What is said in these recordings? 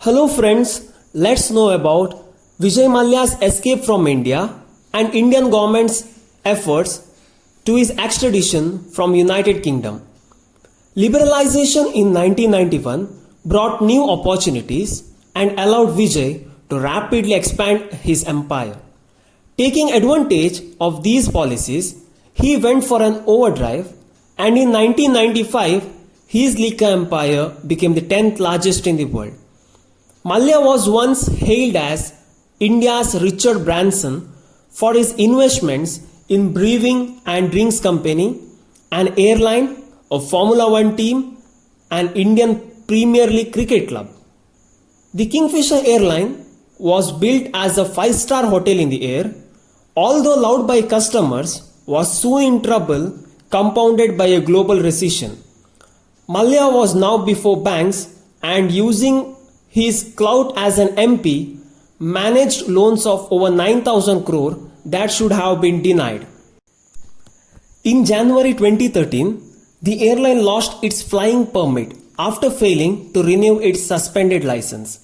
Hello friends, let's know about Vijay Mallya's escape from India and Indian government's efforts to his extradition from United Kingdom. Liberalization in 1991 brought new opportunities and allowed Vijay to rapidly expand his empire. Taking advantage of these policies, he went for an overdrive and in 1995 his liquor empire became the 10th largest in the world. Mallya was once hailed as India's Richard Branson for his investments in brewing and drinks company, an airline, a Formula One team, and Indian Premier League cricket club. The Kingfisher airline was built as a 5-star hotel in the air, although loved by customers, was soon in trouble, compounded by a global recession. Mallya was now before banks and using his clout as an MP, managed loans of over 9,000 crore that should have been denied. In January 2013, the airline lost its flying permit after failing to renew its suspended license.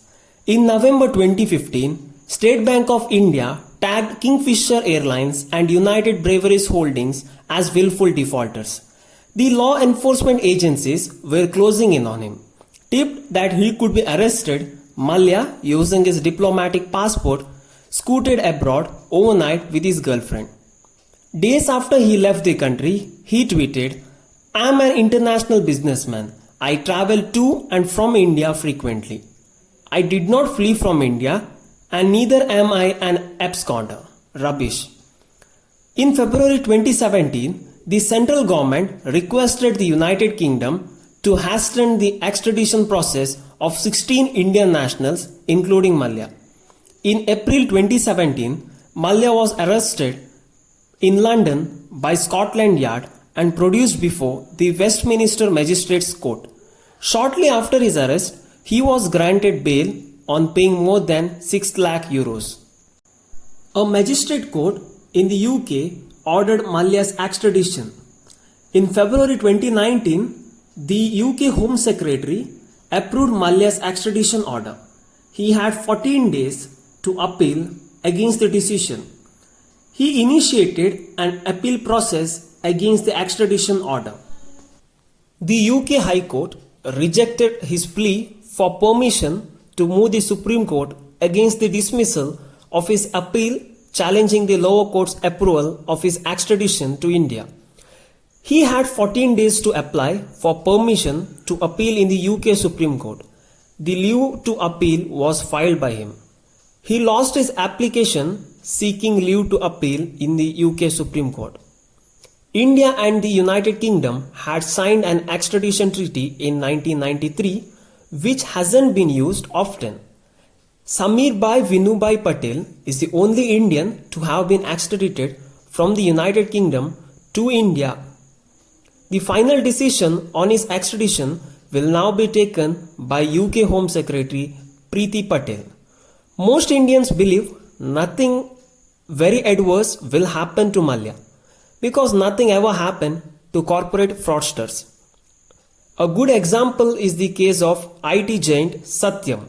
In November 2015, State Bank of India tagged Kingfisher Airlines and United Breweries Holdings as willful defaulters. The law enforcement agencies were closing in on him. Tipped that he could be arrested, Mallya, using his diplomatic passport, scooted abroad overnight with his girlfriend. Days after he left the country, he tweeted, "I am an international businessman. I travel to and from India frequently. I did not flee from India and neither am I an absconder. Rubbish." In February 2017, the central government requested the United Kingdom to hasten the extradition process of 16 Indian nationals, including Mallya. In April 2017, Mallya was arrested in London by Scotland Yard and produced before the Westminster Magistrates Court. Shortly after his arrest, he was granted bail on paying more than 6 lakh euros. A magistrate court in the UK ordered Mallya's extradition. In February 2019, the UK Home Secretary approved Mallya's extradition order. He had 14 days to appeal against the decision. He initiated an appeal process against the extradition order. The UK High Court rejected his plea for permission to move the Supreme Court against the dismissal of his appeal challenging the lower court's approval of his extradition to India. He had 14 days to apply for permission to appeal in the UK Supreme Court. The leave to appeal was filed by him. He lost his application seeking leave to appeal in the UK Supreme Court. India and the United Kingdom had signed an extradition treaty in 1993, which hasn't been used often. Samir Bhai Vinubhai Patel is the only Indian to have been extradited from the United Kingdom to India. The final decision on his extradition will now be taken by UK Home Secretary Priti Patel. Most Indians believe nothing very adverse will happen to Mallya because nothing ever happened to corporate fraudsters. A good example is the case of IT giant Satyam.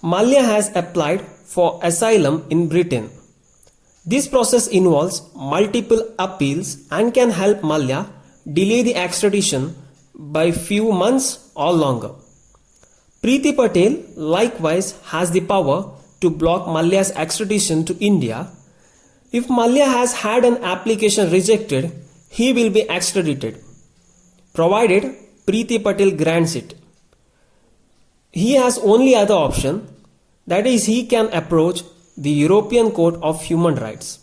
Mallya has applied for asylum in Britain. This process involves multiple appeals and can help Mallya delay the extradition by few months or longer. Priti Patel likewise has the power to block Mallya's extradition to India. If Mallya has had an application rejected, he will be extradited, provided Priti Patel grants it. He has only other option, that is he can approach the European Court of Human Rights.